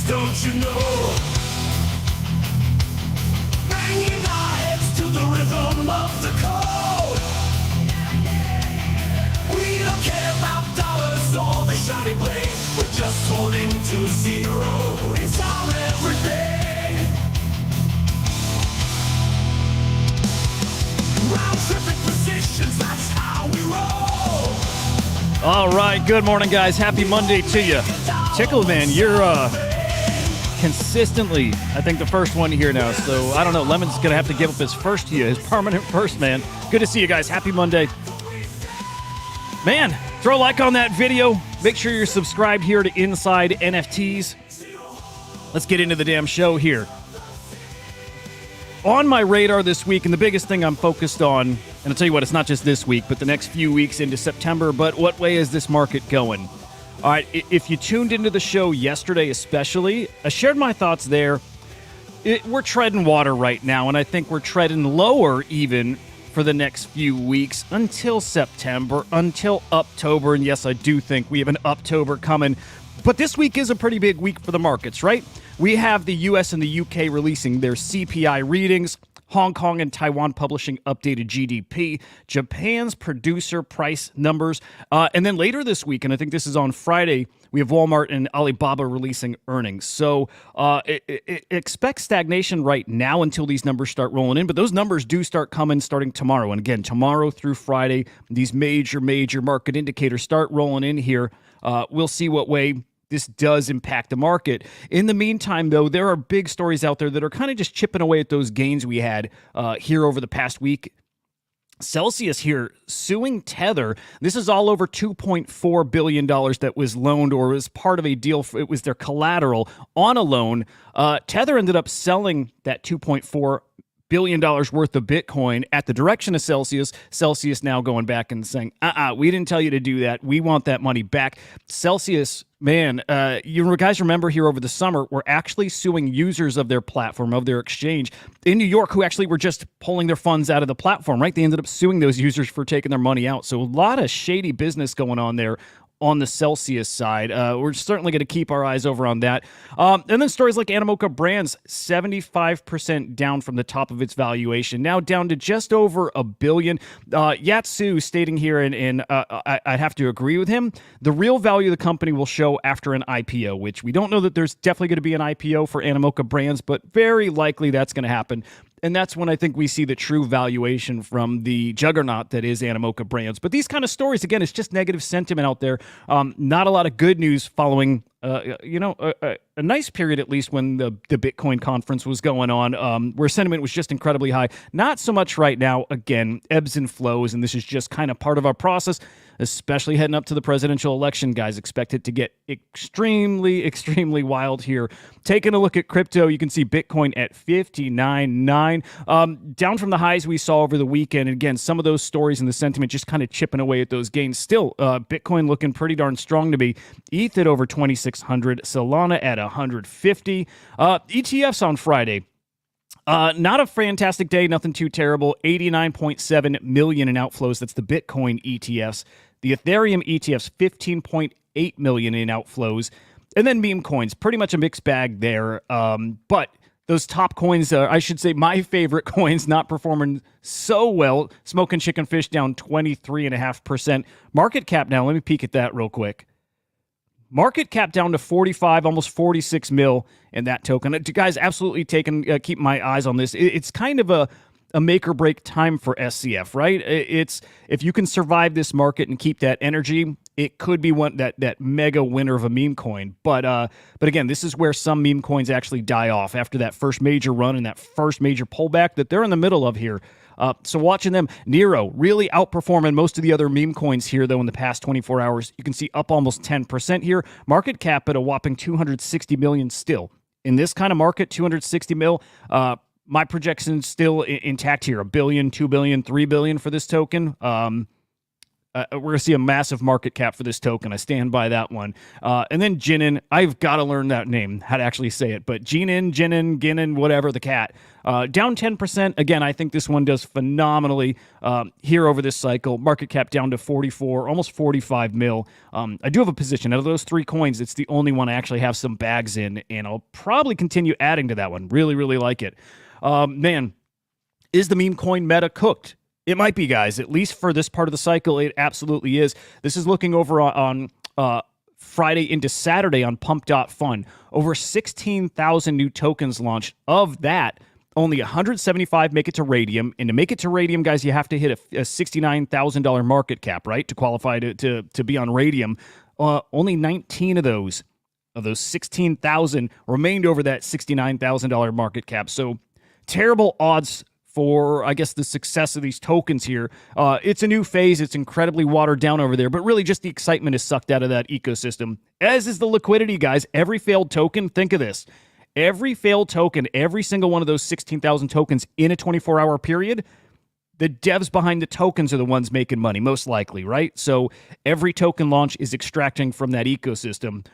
Don't you know? Banging our heads to the rhythm of the code. We don't care about dollars or the shiny blade. We're just holding to zero. It's our everything. Round tripping positions, that's how we roll. All right, good morning, guys. Happy Monday to you. Tickle, man, you're consistently, I think, the first one here now. So, I don't know. Lemon's going to have to give up his first to you, his permanent first, man. Good to see you guys. Happy Monday. Man, throw a like on that video. Make sure you're subscribed here to Inside NFTs. Let's get into the damn show here. On my radar this week, and the biggest thing I'm focused on, and I'll tell you what, it's not just this week, but the next few weeks into September, but what way is this market going? All right, if you tuned into the show yesterday especially, I shared my thoughts there. We're treading water right now, and I think we're treading lower even for the next few weeks until September, until October. And yes, I do think we have an October coming. But this week is a pretty big week for the markets, right? We have the U.S. and the U.K. releasing their CPI readings, Hong Kong and Taiwan publishing updated GDP, Japan's producer price numbers, and then later this week, and I think this is on Friday, we have Walmart and Alibaba releasing earnings. So expect stagnation right now until these numbers start rolling in, but those numbers do start coming starting tomorrow. And again, tomorrow through Friday, these major market indicators start rolling in here. We'll see what way this does impact the market. In the meantime, though, there are big stories out there that are kind of just chipping away at those gains we had here over the past week. Celsius here suing Tether. This is all over $2.4 billion that was loaned or was part of a deal. It was their collateral on a loan. Tether ended up selling that $2.4 billion worth of Bitcoin at the direction of Celsius. Celsius now going back and saying, we didn't tell you to do that. We want that money back. Celsius, man, you guys remember here over the summer, we're actually suing users of their platform, of their exchange in New York who actually were just pulling their funds out of the platform, right? They ended up suing those users for taking their money out. So a lot of shady business going on there on the Celsius side. We're certainly going to keep our eyes over on that. And then stories like Anoka Brands, 75% down from the top of its valuation, now down to just over $1 billion. Yatsu stating here, and I'd have to agree with him, the real value of the company will show after an IPO, which we don't know that there's definitely going to be an IPO for Anoka Brands, but very likely that's going to happen. And that's when I think we see the true valuation from the juggernaut that is Anoka Brands. But these kind of stories, again, it's just negative sentiment out there. Not a lot of good news following, a nice period, at least, when the Bitcoin conference was going on, where sentiment was just incredibly high. Not so much right now. Again, ebbs and flows, and this is just kind of part of our process, especially heading up to the presidential election, guys. Expect it to get extremely wild here. Taking a look at crypto, you can see Bitcoin at 59.9, down from the highs we saw over the weekend. And again, some of those stories and the sentiment just kind of chipping away at those gains. Still, Bitcoin looking pretty darn strong to me. ETH at over 2,600, Solana at 150. ETFs on Friday. Not a fantastic day, nothing too terrible. 89.7 million in outflows. That's the Bitcoin ETFs. The Ethereum ETFs, 15.8 million in outflows. And then meme coins, pretty much a mixed bag there. But those top coins, I should say my favorite coins, not performing so well. Smoking Chicken Fish down 23.5%. Market cap now, let me peek at that real quick. Market cap down to 45, almost 46 mil in that token. Guys, absolutely keep my eyes on this. It's kind of a make or break time for SCF, right? It's if you can survive this market and keep that energy, it could be one that mega winner of a meme coin. But again, this is where some meme coins actually die off after that first major run and that first major pullback that they're in the middle of here. So watching them, Nero really outperforming most of the other meme coins here, though, in the past 24 hours. You can see up almost 10% here. Market cap at a whopping 260 million still. In this kind of market, 260 mil, my projection still intact here. $1 billion, $2 billion, $3 billion for this token. we're going to see a massive market cap for this token. I stand by that one. And then Jinin, I've got to learn that name, how to actually say it. But Ginin, whatever, the cat. Down 10%. Again, I think this one does phenomenally here over this cycle. Market cap down to 44, almost 45 mil. I do have a position. Out of those 3 coins, it's the only one I actually have some bags in, and I'll probably continue adding to that one. Really, really like it. Man, is the meme coin meta cooked? It might be, guys. At least for this part of the cycle, it absolutely is. This is looking over on Friday into Saturday on Pump.Fun. Over 16,000 new tokens launched. Of that, only 175 make it to Radium. And to make it to Radium, guys, you have to hit a $69,000 market cap, right, to qualify to be on Radium. Only 19 of those 16,000 remained over that $69,000 market cap. So terrible odds for, I guess, the success of these tokens here. It's a new phase. It's incredibly watered down over there, but really just the excitement is sucked out of that ecosystem, as is the liquidity, guys. Every failed token, think of this. Every failed token, every single one of those 16,000 tokens in a 24-hour period, the devs behind the tokens are the ones making money, most likely, right? So every token launch is extracting from that ecosystem.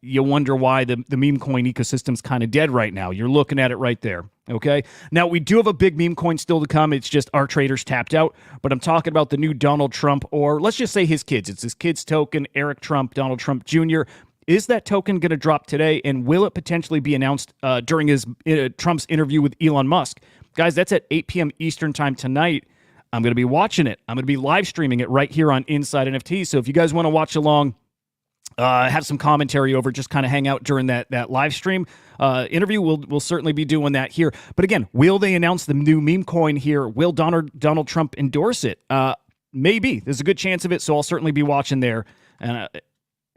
You wonder why the meme coin ecosystem's kind of dead right now. You're looking at it right there, okay? Now, we do have a big meme coin still to come. It's just our traders tapped out, but I'm talking about the new Donald Trump, or let's just say his kids. It's his kids' token, Eric Trump, Donald Trump Jr. Is that token going to drop today, and will it potentially be announced during Trump's interview with Elon Musk? Guys, that's at 8 p.m. Eastern time tonight. I'm going to be watching it. I'm going to be live streaming it right here on Inside NFT. So if you guys want to watch along, have some commentary over, just kind of hang out during that live stream interview. We'll certainly be doing that here. But again, will they announce the new meme coin here? Will Donald Trump endorse it? Maybe. There's a good chance of it, so I'll certainly be watching there. And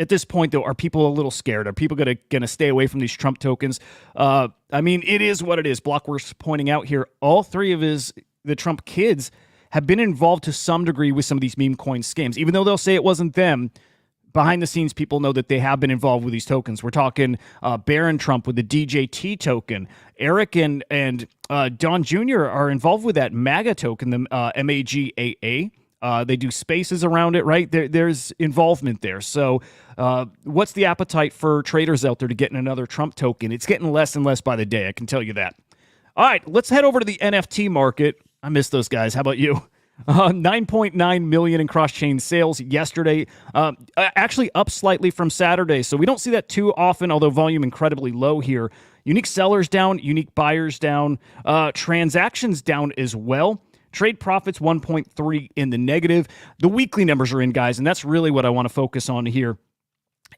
at this point, though, are people a little scared? Are people gonna stay away from these Trump tokens? I mean, it is what it is. Blockworks pointing out here, all 3 of the Trump kids have been involved to some degree with some of these meme coin scams. Even though they'll say it wasn't them, behind the scenes, people know that they have been involved with these tokens. We're talking Barron Trump with the DJT token. Eric and Don Jr. are involved with that MAGA token, the MAGAA. They do spaces around it, right? There's involvement there. So what's the appetite for traders out there to get in another Trump token? It's getting less and less by the day, I can tell you that. All right, let's head over to the NFT market. I miss those guys. How about you? 9.9 million in cross-chain sales yesterday, actually up slightly from Saturday. So we don't see that too often, although volume incredibly low here. Unique sellers down, unique buyers down, transactions down as well. Trade profits 1.3 in the negative. The weekly numbers are in, guys, and that's really what I want to focus on here.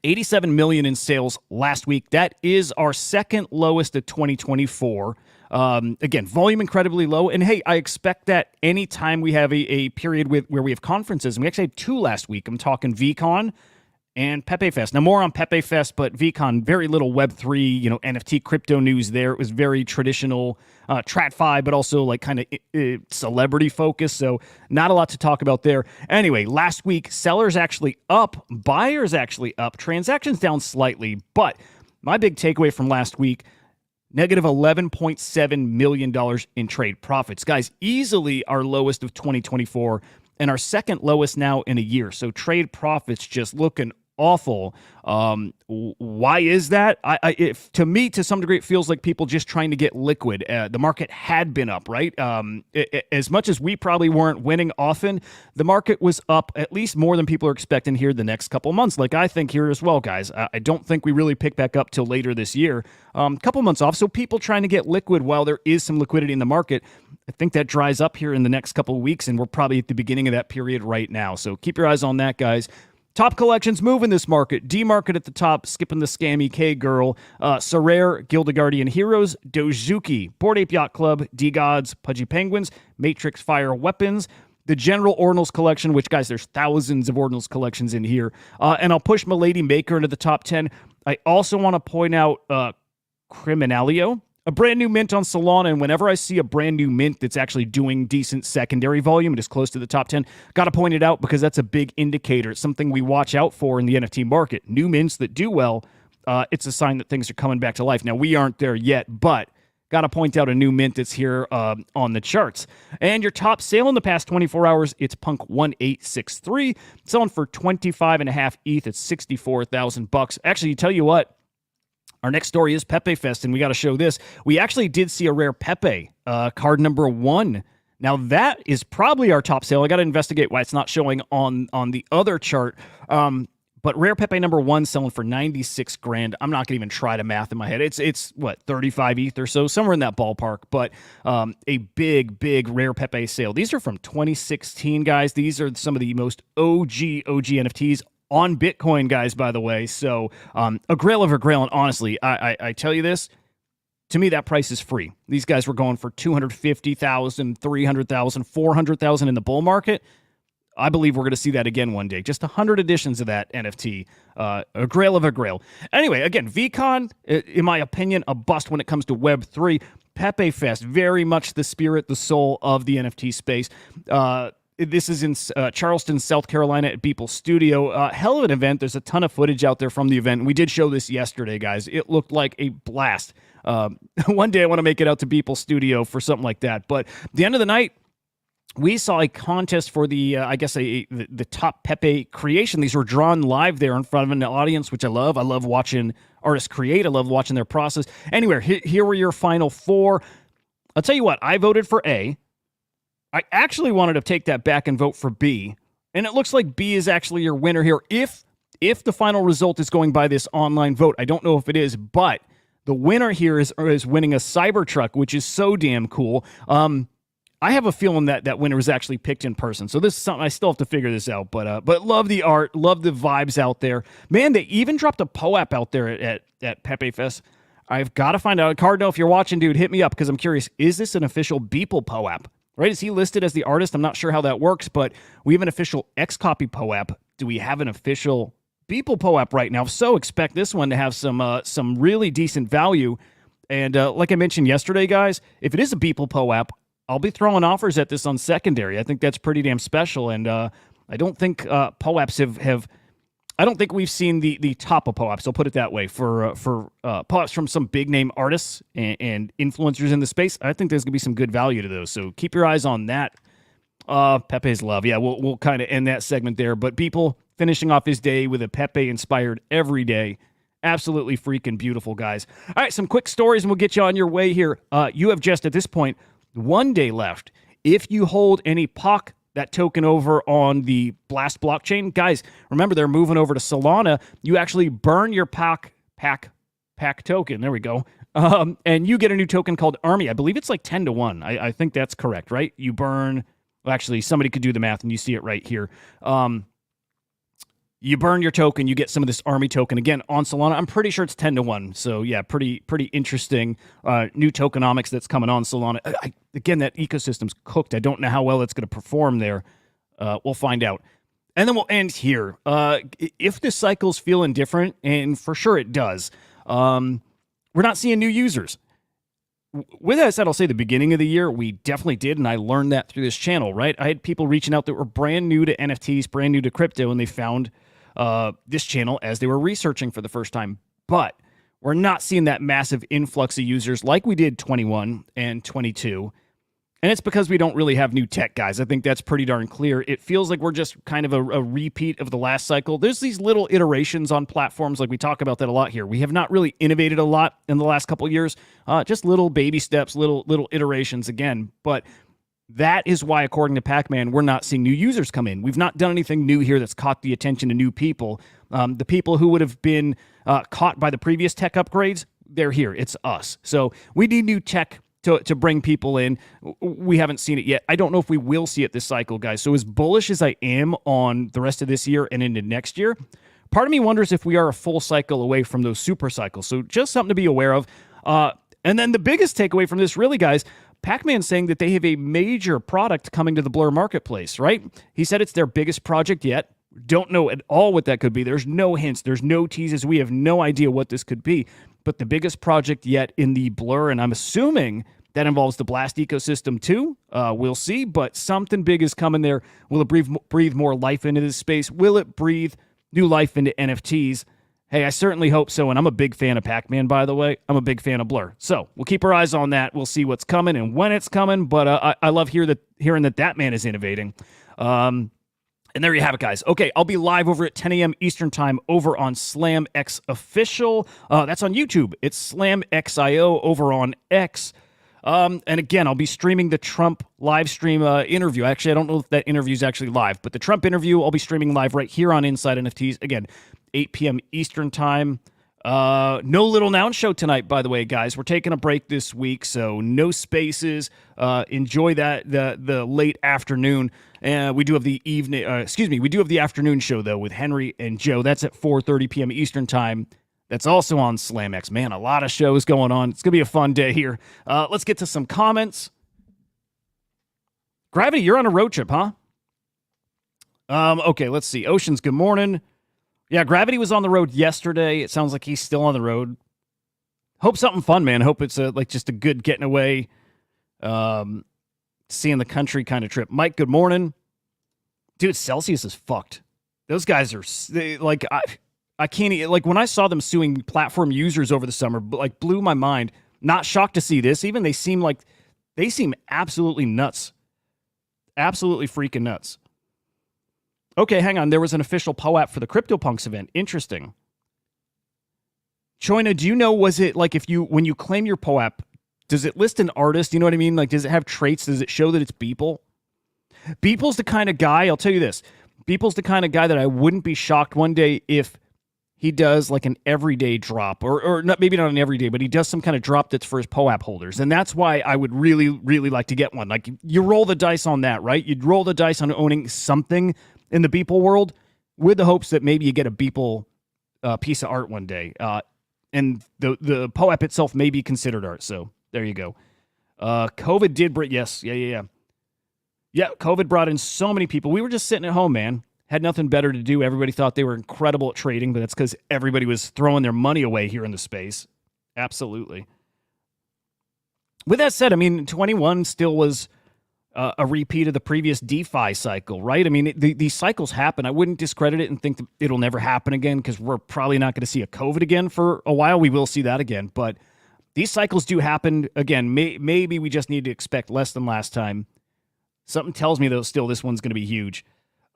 87 million in sales last week. That is our second lowest of 2024. Again, volume incredibly low. And hey, I expect that anytime we have a period where we have conferences, and we actually had 2 last week. I'm talking VCon and Pepe Fest. Now, more on Pepe Fest, but VCon, very little Web3, NFT crypto news there. It was very traditional TradFi, but also like kind of celebrity focused. So not a lot to talk about there. Anyway, last week, sellers actually up, buyers actually up, transactions down slightly. But my big takeaway from last week, negative $11.7 million in trade profits. Guys, easily our lowest of 2024 and our second lowest now in a year. So trade profits just looking awful. Why is that? To me, to some degree, it feels like people just trying to get liquid. The market had been up, right? As much as we probably weren't winning often, the market was up at least more than people are expecting here the next couple months, like I think here as well, guys. I don't think we really pick back up till later this year. Couple months off, so people trying to get liquid while there is some liquidity in the market. I think that dries up here in the next couple of weeks, and we're probably at the beginning of that period right now. So keep your eyes on that, guys. Top collections move in this market. D-Market at the top, skipping the scammy K-Girl. Sorare, Gilda Guardian Heroes, Dozuki, Bored Ape Yacht Club, D-Gods, Pudgy Penguins, Matrix Fire Weapons, the General Ordinals Collection, which, guys, there's thousands of Ordinals collections in here. And I'll push Milady Maker into the top 10. I also want to point out Criminalio, a brand new mint on Solana, and whenever I see a brand new mint that's actually doing decent secondary volume, it is close to the top 10, got to point it out because that's a big indicator. It's something we watch out for in the NFT market. New mints that do well, it's a sign that things are coming back to life. Now, we aren't there yet, but got to point out a new mint that's here on the charts. And your top sale in the past 24 hours, it's Punk 1863, selling for 25.5 ETH at $64,000. Actually, tell you what, our next story is Pepe Fest, and we got to show this. We actually did see a rare Pepe, card number 1. Now, that is probably our top sale. I got to investigate why it's not showing on the other chart. But rare Pepe number 1 selling for 96 grand. I'm not going to even try to math in my head. It's what, 35 ETH or so, somewhere in that ballpark. But a big rare Pepe sale. These are from 2016, guys. These are some of the most OG NFTs on Bitcoin, guys, by the way. So a grail of a grail. And honestly, I tell you this, to me, that price is free. These guys were going for 250,000, 300,000, 400,000 in the bull market. I believe we're going to see that again one day. Just 100 editions of that NFT. A grail of a grail. Anyway, again, VCon, in my opinion, a bust when it comes to Web3. Pepe Fest, very much the spirit, the soul of the NFT space. This is in Charleston, South Carolina at Beeple Studio. Hell of an event. There's a ton of footage out there from the event. We did show this yesterday, guys. It looked like a blast. One day I want to make it out to Beeple Studio for something like that. But at the end of the night, we saw a contest for the, the top Pepe creation. These were drawn live there in front of an audience, which I love. I love watching artists create. I love watching their process. Anyway, here were your final 4. I'll tell you what, I voted for A. I actually wanted to take that back and vote for B. And it looks like B is actually your winner here. If the final result is going by this online vote, I don't know if it is, but the winner here is winning a Cybertruck, which is so damn cool. I have a feeling that winner was actually picked in person. So this is something I still have to figure this out. But love the art, love the vibes out there. Man, they even dropped a POAP out there at Pepe Fest. I've got to find out. Cardinal, if you're watching, dude, hit me up because I'm curious. Is this an official Beeple POAP? Right? Is he listed as the artist? I'm not sure how that works, but we have an official Xcopy POAP. Do we have an official Beeple POAP right now? So expect this one to have some really decent value. And like I mentioned yesterday, guys, if it is a Beeple POAP, I'll be throwing offers at this on secondary. I think that's pretty damn special, and I don't think POAPs have. I don't think we've seen the top of POAPs. I'll put it that way for POAPs from some big name artists and influencers in the space. I think there's gonna be some good value to those. So keep your eyes on that. Pepe's love. Yeah, we'll kind of end that segment there. But people finishing off his day with a Pepe inspired every day. Absolutely freaking beautiful, guys. All right, some quick stories, and we'll get you on your way here. You have just at this point 1 day left. If you hold any POC, that token over on the Blast blockchain, guys, remember they're moving over to Solana. You actually burn your PAC token. There we go. And you get a new token called Army. I believe it's like 10-1. I think that's correct, right? You burn. Well, actually, somebody could do the math, and you see it right here. You burn your token, you get some of this Army token again on Solana. I'm pretty sure it's 10-1. So yeah, pretty interesting new tokenomics that's coming on Solana. Again, that ecosystem's cooked. I don't know how well it's going to perform there. We'll find out. And then we'll end here. If this cycle's feeling different, and for sure it does, we're not seeing new users. With that said, I'll say the beginning of the year, we definitely did, and I learned that through this channel, right? I had people reaching out that were brand new to NFTs, brand new to crypto, and they found this channel as they were researching for the first time. But we're not seeing that massive influx of users like we did 21 and 22. And it's because we don't really have new tech, guys. I think that's pretty darn clear. It feels like we're just kind of a repeat of the last cycle. There's these little iterations on platforms, like we talk about that a lot here. We have not really innovated a lot in the last couple of years. Just little baby steps, little iterations again. But that is why, according to Pac-Man, we're not seeing new users come in. We've not done anything new here that's caught the attention of new people. The people who would have been caught by the previous tech upgrades, they're here. It's us. So we need new tech to bring people in. We haven't seen it yet. I don't know if we will see it this cycle, guys. So as bullish as I am on the rest of this year and into next year, part of me wonders if we are a full cycle away from those super cycles. So just something to be aware of. And then the biggest takeaway from this, really, guys, Pac-Man saying that they have a major product coming to the Blur marketplace, right? He said it's their biggest project yet. Don't know at all what that could be. There's no hints. There's no teases. We have no idea what this could be. But the biggest project yet in the Blur, and I'm assuming that involves the Blast ecosystem too. We'll see, but something big is coming there. Will it breathe more life into this space? Will it breathe new life into NFTs? Hey, I certainly hope so, and I'm a big fan of Pac-Man, by the way. I'm a big fan of Blur. So we'll keep our eyes on that. We'll see what's coming and when it's coming, but I love hearing that man is innovating. And there you have it, guys. Okay, I'll be live over at 10 a.m. Eastern Time over on SlamX Official. That's on YouTube. It's SlamXIO over on X. And again, I'll be streaming the Trump live stream interview. Actually, I don't know if that interview is actually live, but the Trump interview I'll be streaming live right here on Inside NFTs. Again, 8 p.m. Eastern Time. No Little Noun show tonight, by the way, guys. We're taking a break this week, so no spaces. Enjoy that the late afternoon. We do have the evening. We do have the afternoon show though with Henry and Joe. That's at 4:30 p.m. Eastern Time. That's also on SlamX. Man, a lot of shows going on. It's gonna be a fun day here. Let's get to some comments. Gravity, you're on a road trip, huh? Okay, let's see. Oceans, good morning. Yeah, Gravity was on the road yesterday. It sounds like he's still on the road. Hope something fun, man. Hope it's just a good getting away, seeing the country kind of trip. Mike, good morning. Dude, Celsius is fucked. Those guys are I can't, like, when I saw them suing platform users over the summer, like, blew my mind. Not shocked to see this. Even they seem absolutely nuts. Absolutely freaking nuts. Okay, hang on. There was an official POAP for the CryptoPunks event. Interesting. Choina, do you know, was it like when you claim your POAP, does it list an artist? You know what I mean? Like, does it have traits? Does it show that it's Beeple? Beeple's the kind of guy, I'll tell you this. Beeple's the kind of guy that I wouldn't be shocked one day if he does like an everyday drop, or not, maybe not an everyday, but he does some kind of drop that's for his POAP holders. And that's why I would really, really like to get one. Like, you roll the dice on that, right? You'd roll the dice on owning something in the Beeple world with the hopes that maybe you get a Beeple piece of art one day. And the POAP itself may be considered art. So there you go. COVID did bring, yes. Yeah, COVID brought in so many people. We were just sitting at home, man. Had nothing better to do. Everybody thought they were incredible at trading, but that's because everybody was throwing their money away here in the space. Absolutely. With that said, I mean, 21 still was a repeat of the previous DeFi cycle, right? I mean, these cycles happen. I wouldn't discredit it and think that it'll never happen again because we're probably not going to see a COVID again for a while. We will see that again, but these cycles do happen again. Maybe we just need to expect less than last time. Something tells me, though, still this one's going to be huge.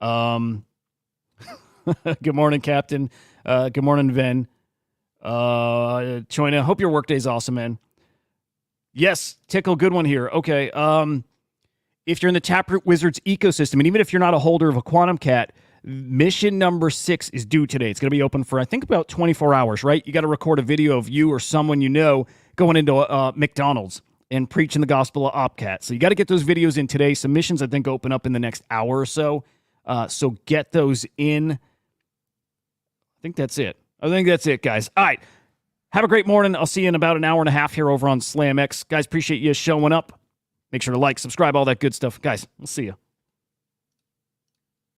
Good morning, Captain. Good morning, Ven. Choina, hope your workday's awesome, man. Yes, Tickle, good one here. Okay, if you're in the Taproot Wizards ecosystem, and even if you're not a holder of a Quantum Cat, mission number 6 is due today. It's going to be open for, I think, about 24 hours, right? You got to record a video of you or someone you know going into McDonald's and preaching the gospel of OpCat. So you got to get those videos in today. Submissions, I think, open up in the next hour or so. So get those in. I think that's it. Guys. All right. Have a great morning. I'll see you in about an hour and a half here over on SlamX. Guys, appreciate you showing up. Make sure to like, subscribe, all that good stuff. Guys, we'll see you.